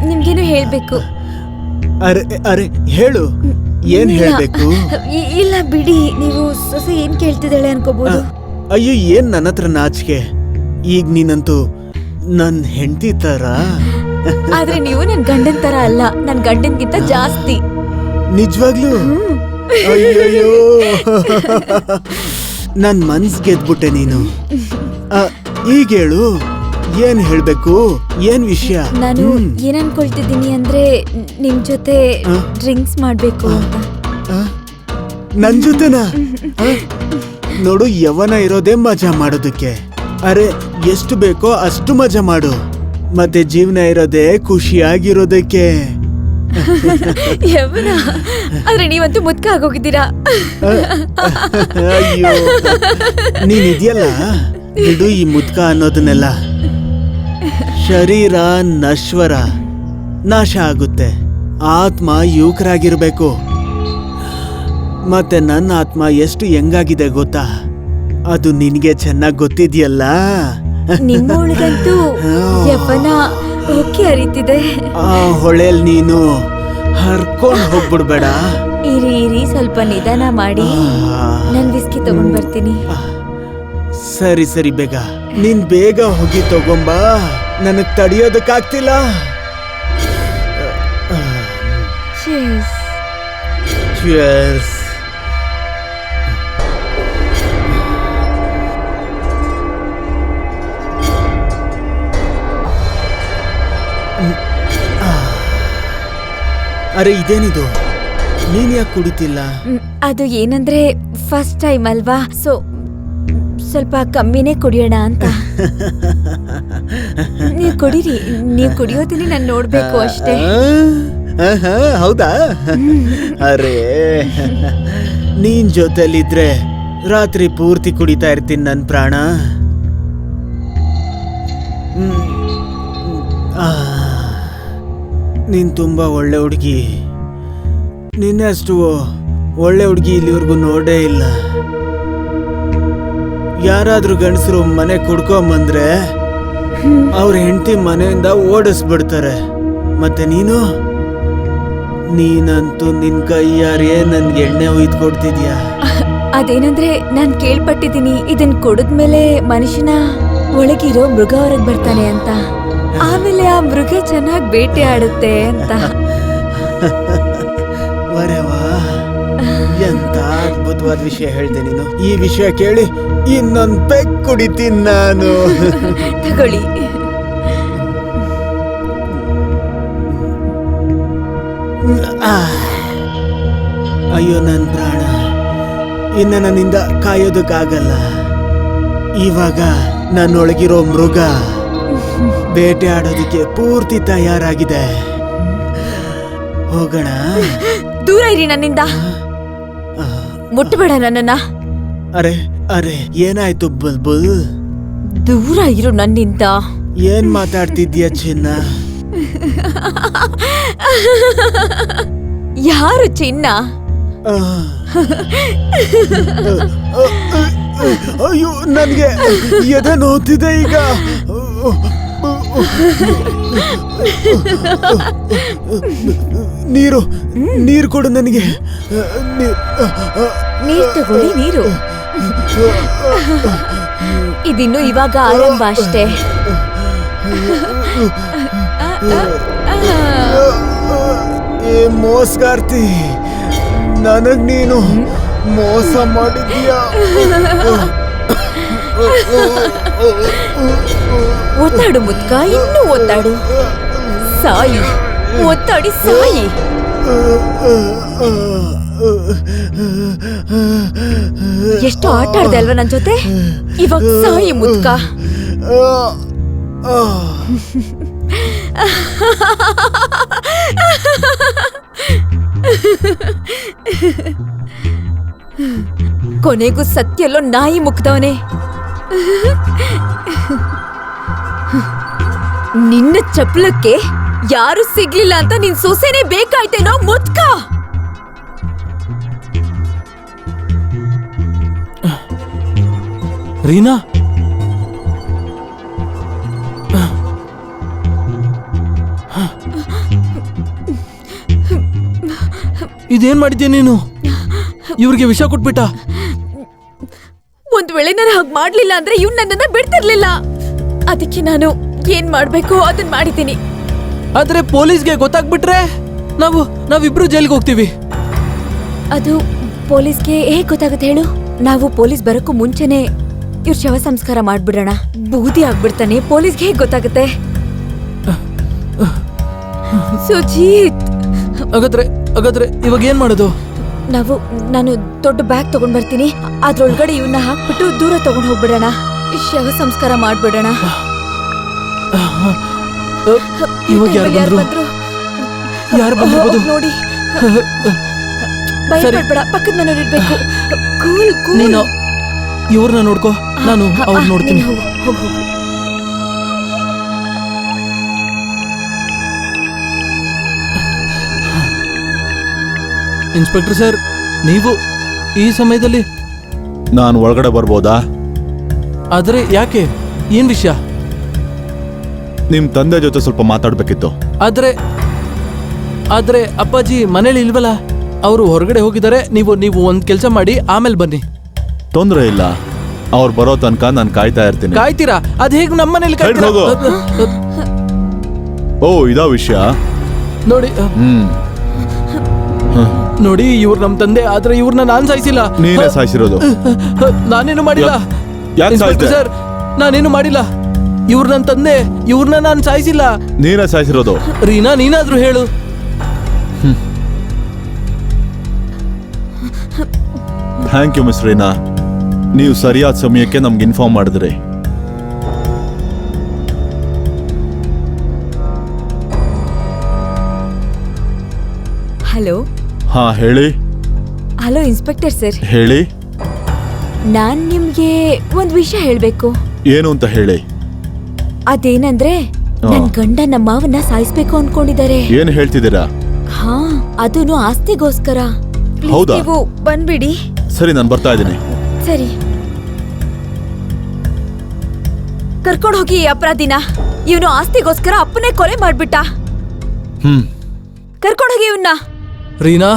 ನಿಮ್ಗೇನು ಹೇಳ್ಬೇಕು. ಅರೆ ಅರೆ ಹೇಳು, ಏನ್ ಹೇಳ್ಬೇಕು? ಇಲ್ಲ ಬಿಡಿ, ನೀವು ಸೊಸೆ ಏನ್ ಕೇಳ್ತಿದ್ದಾಳೆ ಅನ್ಕೋಬಹುದು. ಅಯ್ಯೋ, ಏನ್ ನನ್ನ ಹತ್ರ ನಾಚಿಕೆ? ಈಗ ನೀನಂತೂ ನನ್ ಹೆಂಡತಿ ತರ. ಆದ್ರೆ ನೀವು ನನ್ ಗಂಡನ್ ತರ ಅಲ್ಲ, ನನ್ ಗಂಡನ್ಗಿಂತ ಜಾಸ್ತಿ. ನಿಜವಾಗ್ಲೂ? ಅಯ್ಯಯ್ಯೋ, ನನ್ ಮನ್ಸ್ ಗೆದ್ಬಿಟ್ಟೆ ನೀನು. ಈಗ ಹೇಳು, ಏನ್ ಹೇಳ್ಬೇಕು, ಏನ್ ವಿಷಯ? ನಾನು ಏನ್ ಅನ್ಕೊಳ್ತಿದ್ದೀನಿ ಅಂದ್ರೆ, ನಿಮ್ ಜೊತೆ ಡ್ರಿಂಕ್ಸ್ ಮಾಡ್ಬೇಕು ಅಂತ. ನನ್ ಜೊತೆನಾ? ನೋಡು, ಯವನ ಇರೋದೇ ಮಜಾ ಮಾಡೋದಕ್ಕೆ. ಅರೆ, ಎಷ್ಟು ಬೇಕೋ ಅಷ್ಟು ಮಜಾ ಮಾಡು. ಮತ್ತೆ ಜೀವನ ಇರೋದೇ ಖುಷಿಯಾಗಿರೋದಕ್ಕೆ. ಯವನ? ಆದ್ರೆ ನೀವಂತೂ ಮುದ್ಕ ಆಗೋಗಿದ್ದೀರಾ. ಅಯ್ಯೋ, ನೀನ್ ಇದೆಯಲ್ಲ, ಬಿಡು ಈ ಮುದ್ಕ ಅನ್ನೋದನ್ನೆಲ್ಲ. ಶರೀರ ನಶ್ವರ, ನಾಶ ಆಗುತ್ತೆ. ಆತ್ಮ ಯುವಕರಾಗಿರ್ಬೇಕು. ಮತ್ತೆ ನನ್ನ ಆತ್ಮ ಎಷ್ಟು ಹೆಂಗಾಗಿದೆ ಗೊತ್ತಾ? ಅದು ನಿನ್ಗೆ ಚೆನ್ನಾಗ್ ಗೊತ್ತಿದ್ಯಲ್ಲ. ನಿಮ್ಮೊಳಗಂತೂ ಯವನ ಓಕೆ ಹರಿತಿದೆ. ಆ ಹೊಳೆಲ್ ನೀನು ಹರ್ಕೊಂಡ್ ಹೋಗ್ಬಿಡ್ಬೇಡ. ಇರಿ, ಸ್ವಲ್ಪ ನಿಧಾನ ಮಾಡಿ. ನನ್ ವಿಸ್ಕಿ ತಗೊಂಡ್ ಬರ್ತೀನಿ. ಸರಿ ಸರಿ, ಬೇಗ ನೀನ್ ಬೇಗ ಹೋಗಿ ತಗೊಂಬಾ, ನನಗ್ ತಡಿಯೋದಕ್ಕಾಗ್ತಿಲ್ಲ. Cheers. Cheers. ಅರೆ ಇದೇನಿದು, ನೀನ್ ಯಾಕೆ ಕುಡಿತಿಲ್ಲ? ಅದು ಏನಂದ್ರೆ ಫಸ್ಟ್ ಟೈಮ್ ಅಲ್ವಾ, ಸೊ ಸ್ವಲ್ಪ ಕಮ್ಮಿನೇ ಕುಡಿಯೋಣ ಅಂತ. ನೀವು ಕುಡೀರಿ, ನೀವು ಕುಡಿಯೋದನ್ನ ನಾನು ನೋಡ್ಬೇಕು ಅಷ್ಟೇ. ಹೌದಾ? ಅರೆ ನೀನ್ ಜೊತೆಲಿದ್ರೆ ರಾತ್ರಿ ಪೂರ್ತಿ ಕುಡಿತಾ ಇರ್ತೀನಿ ನನ್ ಪ್ರಾಣ. ನೀನ್ ತುಂಬಾ ಒಳ್ಳೆ ಹುಡುಗಿ. ನಿನ್ನಷ್ಟು ಒಳ್ಳೆ ಹುಡುಗಿ ಇಲ್ಲಿವರೆಗೂ ನೋಡೇ ಇಲ್ಲ. ಯಾರಾದ್ರೂ ಗಂಡಸರು ಮನೆ ಕುಡ್ಕೊಂಬಂದ್ರೆ ಅವ್ರ ಹೆಂಡತಿ ಮನೆಯಿಂದ ಓಡಿಸ್ಬಿಡ್ತಾರೆ. ಮತ್ತೆ ನೀನಂತೂ ನಿನ್ ಕೈಯಾರೇ ನನ್ಗೆ ಎಣ್ಣೆ ಒಯ್ದು ಕೊಡ್ತಿದ್ಯಾ. ಅದೇನಂದ್ರೆ ನಾನ್ ಕೇಳ್ಪಟ್ಟಿದ್ದೀನಿ, ಇದನ್ ಕುಡಿದ್ಮೇಲೆ ಮನುಷ್ಯನ ಒಳಗಿರೋ ಮೃಗ ಹೊರಗ್ ಬರ್ತಾನೆ ಅಂತ, ಆಮೇಲೆ ಆ ಮೃಗ ಚೆನ್ನಾಗ್ ಬೇಟೆ ಆಡುತ್ತೆ ಅಂತ. ವರೆವಾ, ಎಂತ ಅದ್ಭುತವಾದ ವಿಷಯ ಹೇಳ್ದೆ ನೀನು. ಈ ವಿಷಯ ಕೇಳಿ ಇನ್ನೊಂದ್ ಪೆಗ್ ಕುಡಿತೀನಿ ನಾನು. ತಗೊಳ್ಳಿ. ಅಯ್ಯೋ ನನ್ ಪ್ರಾಣ, ಇನ್ನ ನನ್ನಿಂದ ಕಾಯೋದಕ್ಕಾಗಲ್ಲ. ಇವಾಗ ನನ್ನೊಳಗಿರೋ ಮೃಗ ಬೇಟೆ ಆಡೋದಕ್ಕೆ ಪೂರ್ತಿ ತಯಾರಾಗಿದೆ. ಹೋಗೋಣ. ದೂರ ಇರಿ ನನ್ನಿಂದ, ಮುಟ್ಟಬೇಡ ನನ್ನನ್ನ. ಅರೆ ಅರೆ ಏನಾಯ್ತು ಬುಲ್ಬುಲ್? ದೂರ ಇರು ನನ್ನಿಂದ. ಏನ್ ಮಾತಾಡ್ತಿದ್ಯಾ ಚಿನ್ನ? ಯಾರು ಚಿನ್ನ? ಅಯ್ಯೋ ನನ್ಗೆ ಎದೆ ನೋತಿದೆ ಈಗ. ನೀರು ಕೊಡು ನನಗೆ. ನೀರ್ ತಗೊಳ್ಳಿ, ನೀರು. ಇದಿನ್ನು ಇವಾಗ ಆರಂಭ ಅಷ್ಟೇ. ಏ ಮೋಸಗಾರ್ತಿ, ನನಗ್ ನೀನು ಮೋಸ ಮಾಡಿದ್ಯಾ. ಒತ್ತಾಡು ಮುದ್ಕ, ಇನ್ನೂ ಒತ್ತಾಡು. ಸಾಯಿ, ಒತ್ತಾಡಿ ಸಾಯಿ. ಎಷ್ಟು ಆಟ ಆಡ್ದೆ ಅಲ್ವಾ ನನ್ ಜೊತೆ? ಇವಾಗ ಸಾಯಿ ಮುದ್ಕ. ಕೊನೆಗೂ ಸತ್ಯಲ್ಲೋ ನಾಯಿ ಮುಗ್ದವನೇ. ನಿನ್ನ ಚಪ್ಲಕ್ಕೆ ಯಾರು ಸಿಗ್ಲಿಲ್ಲ ಅಂತ ನಿನ್ ಸೊಸೆನೇ ಬೇಕಾಯ್ತೇನೋ ಮುದ್ಕ. ರೀನಾ, ಇದೇನ್ ಮಾಡಿದ್ಯಾ ನೀನು? ಇವ್ರಿಗೆ ವಿಷ ಕೊಟ್ಬಿಟ್ಟ. ಒಂದ್ ವೇಳೆ ನಾನು ಹಾಗೆ ಮಾಡ್ಲಿಲ್ಲ ಅಂದ್ರೆ ಇವ್ ನನ್ನನ್ನ ಬಿಡ್ತಿರ್ಲಿಲ್ಲ. ಅದಕ್ಕೆ ನಾನು ಏನ್ ಮಾಡ್ಬೇಕು ಅದನ್ನ ಮಾಡಿದ್ದೀನಿ. ಆದ್ರೆ ಪೊಲೀಸ್ಗೆ ಗೊತ್ತಾಗ್ಬಿಟ್ರೆ ನಾವಿಬ್ರು ಜೈಲ್ಗೆ ಹೋಗ್ತೀವಿ. ಅದು ಪೊಲೀಸ್ಗೆ ಹೇಗ್ ಗೊತ್ತಾಗುತ್ತೆ ಹೇಳು? ನಾವು ಪೊಲೀಸ್ ಬರೋಕ್ಕೂ ಮುಂಚೆನೆ ಇವ್ರ ಶವ ಸಂಸ್ಕಾರ ಮಾಡ್ಬಿಡೋಣ. ಬೂದಿ ಆಗ್ಬಿಡ್ತಾನೆ, ಪೊಲೀಸ್ಗೆ ಹೇಗ್ ಗೊತ್ತಾಗುತ್ತೆ? ಸುಜೀತ್, ಹಾಗಾದ್ರೆ ಇವಾಗ ಏನ್ ಮಾಡೋದು? ನಾನು ದೊಡ್ಡ ಬ್ಯಾಗ್ ತಗೊಂಡ್ ಬರ್ತೀನಿ. ಅದ್ರೊಳಗಡೆ ಇವನ್ನ ಹಾಕ್ಬಿಟ್ಟು ದೂರ ತಗೊಂಡ್ ಹೋಗ್ಬಿಡೋಣ. ಶವ ಸಂಸ್ಕಾರ ಮಾಡ್ಬಿಡೋಣ. ಇವಾಗ ಯಾರು ಬಂದ್ರು ನೋಡಿ. ಭಯಪಡ್ಬೇಡ, ಪಕ್ಕದ ಮನೆಯವ್ರು ಇರ್ಬೇಕು. Cool cool. ನೀನು ಇವ್ರನ್ನ ನೋಡ್ಕೋ, ನಾನು ಅವ್ರು ನೋಡ್ತೀನಿ. ಹೋಗು. ಇನ್ಸ್ಪೆಕ್ಟರ್ ಸರ್, ನೀವು ಈ ಸಮಯದಲ್ಲಿ? ನಾನು ಒಳಗಡೆ ಬರ್ಬೋದಾ? ಆದ್ರೆ ಯಾಕೆ? ಏನ್ ವಿಷಯ? ನಿಮ್ ತಂದೆ ಜೊತೆ ಸ್ವಲ್ಪ ಮಾತಾಡ್ಬೇಕಿತ್ತು. ಆದ್ರೆ ಅಪ್ಪಾಜಿ ಮನೇಲಿ ಇಲ್ವಲ್ಲ, ಅವರು ಹೊರಗಡೆ ಹೋಗಿದ್ದಾರೆ. ನೀವು ಒಂದ್ ಕೆಲಸ ಮಾಡಿ, ಆಮೇಲೆ ಬನ್ನಿ. ತೊಂದ್ರೆ ಇಲ್ಲ, ಅವ್ರು ಬರೋ ತನಕ ನಾನು ಕಾಯ್ತಾ ಇರ್ತೀನಿ. ಕಾಯ್ತೀರಾ? ಅದ್ ಹೇಗ್ ನಮ್ಮನೇಲಿ ಕಾಯ್ತೀರಾ? ಓ, ಇದಾ ವಿಷಯ? ನೋಡಿ, ಇವ್ರು ನಮ್ ತಂದೆ, ಆದ್ರೆ ಇವ್ರನ್ನ ನಾನ್ ಸಾಯಿಸಿಲ್ಲ. ನೀನೇ ಸಾಯಿಸಿರೋದು. ನಾನೇನು ಮಾಡಿಲ್ಲ ಸರ್, ನಾನೇನು ಮಾಡಿಲ್ಲ. ಇವ್ರ ನನ್ ತಂದೆ, ಇವ್ರನ್ನ ನಾನ್ ಸಾಯಿಸಿಲ್ಲ. ನೀನೇ ಸಾಯಿಸಿರೋದು. ರೀನಾ, ನೀನಾದ್ರೂ ಹೇಳು. ಥ್ಯಾಂಕ್ ಯು ಮಿಸ್ ರೀನಾ, ನೀವು ಸರಿಯಾದ ಸಮಯಕ್ಕೆ ನಮ್ಗೆ ಇನ್ಫಾರ್ಮ್ ಮಾಡಿದ್ರಿ. ಹಲೋ ಹಾ ಹೇಳಿ. ಹಲೋ ಇನ್ಸ್ಪೆಕ್ಟರ್ ಸರ್, ಹೇಳಿ, ನಾನ್ ನಿಮ್ಗೆ ಒಂದ್ ವಿಷಯ ಹೇಳ್ಬೇಕು. ಏನು ಅಂತ ಹೇಳಿ. ಅದೇನಂದ್ರೆ ನನ್ ಗಂಡ ನಮ್ಮ ಮಾವನ್ನ ಸಾಯಿಸ್ಬೇಕು ಅನ್ಕೊಂಡಿದ್ದಾರೆ. ಏನು ಹೇಳ್ತಿದ್ದೀರಾ? ಹಾ, ಅದೂನು ಆಸ್ತಿಗೋಸ್ಕರ. Please, ಹೌದಾ? ನೀವು ಬಂದ್ಬಿಡಿ. ಸರಿ, ನಾನು ಬರ್ತಾ ಇದ್ದೀನಿ. ಸರಿ, ಕರ್ಕೊಂಡು ಹೋಗಿ ಈ ಅಪರಾಧಿನ. ಇವನು ಆಸ್ತಿಗೋಸ್ಕರ ಅಪ್ಪನೇ ಕೊಲೆ ಮಾಡ್ಬಿಟ್ಟ. ಕರ್ಕೊಂಡು ಹೋಗಿ ಇವನ್ನ. ರೀನಾ,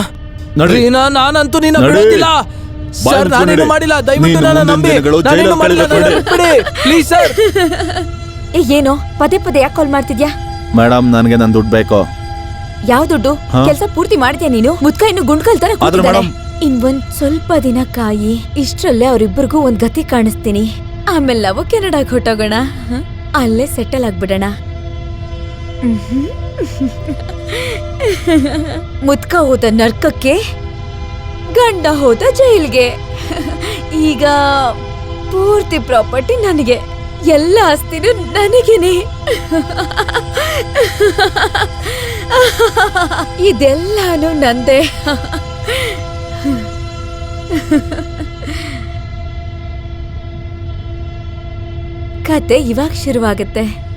ನಡಿ. ರೀನಾ, ನಾನಂತೂ ನಿನ್ನ ನಡಿ. ಬಿಡೋದಿಲ್ಲ ಸರ್. ಮುಚ್ಕೊಂಡು ನಾನೇನು ನಡಿ. ಮಾಡಿಲ್ಲ, ದಯವಿಟ್ಟು ನೀನು ನನ್ನ ಮುಂದಿನ ನಂಬಿ. ದಿನಗಳು ನಾನೇನು ಜೈಲಲ್ಲಿ ಮಾಡಿಲ್ಲ, ಕಳೆದು ನನ್ನ ಬಿಡಿ ಪ್ಲೀಸ್ ಸರ್. ಏನೋ ಪದೇ ಪದೇ ಯಾಕೆ ಕಾಲ್ ಮಾಡ್ತಿದ್ಯಾ? ಮೇಡಮ್, ನನಗೆ ನನ್ನ ದುಡ್ಡು ಬೇಕು. ಯಾವ ದುಡ್ಡು? ಹಾ? ಕೆಲ್ಸ ಪೂರ್ತಿ ಮಾಡಿದ್ಯಾ ನೀನು? ಮುದ್ಕ ಇನ್ನು ಗುಂಡ್ಕಲ್ ತರ ಆದ್ರೆ ಕೂತಿದ್ದಾನೆ. ಮೇಡಮ್- ಇನ್ನೊಂದ್ ಸ್ವಲ್ಪ ದಿನ ಕಾಯಿ. ಇಷ್ಟ್ರಲ್ಲೇ ಅವ್ರಿಬ್ಬರಿಗೂ ಒಂದ್ ಗತಿ ಕಾಣಿಸ್ತೀನಿ. ಆಮೇಲೆ ನಾವು ಕೆನಡಾಗ್ ಹೊಟ್ಟೋಗೋಣ. ಅಲ್ಲೇ ಸೆಟಲ್ ಆಗ್ಬಿಡೋಣ. ಮುದ್ಕ ಹೋದ ನರ್ಕಕ್ಕೆ, ಗಂಡ ಹೋದ ಜೈಲ್ಗೆ. ಈಗ ಪೂರ್ತಿ ಪ್ರಾಪರ್ಟಿ ನನಗೆ, ಎಲ್ಲ ಆಸ್ತಿನೂ ನನಗೇನೆ. ಇದೆಲ್ಲಾನು ನಂದೇ. ಕತೆ ಇವಾಗ ಶುರುವಾಗುತ್ತೆ.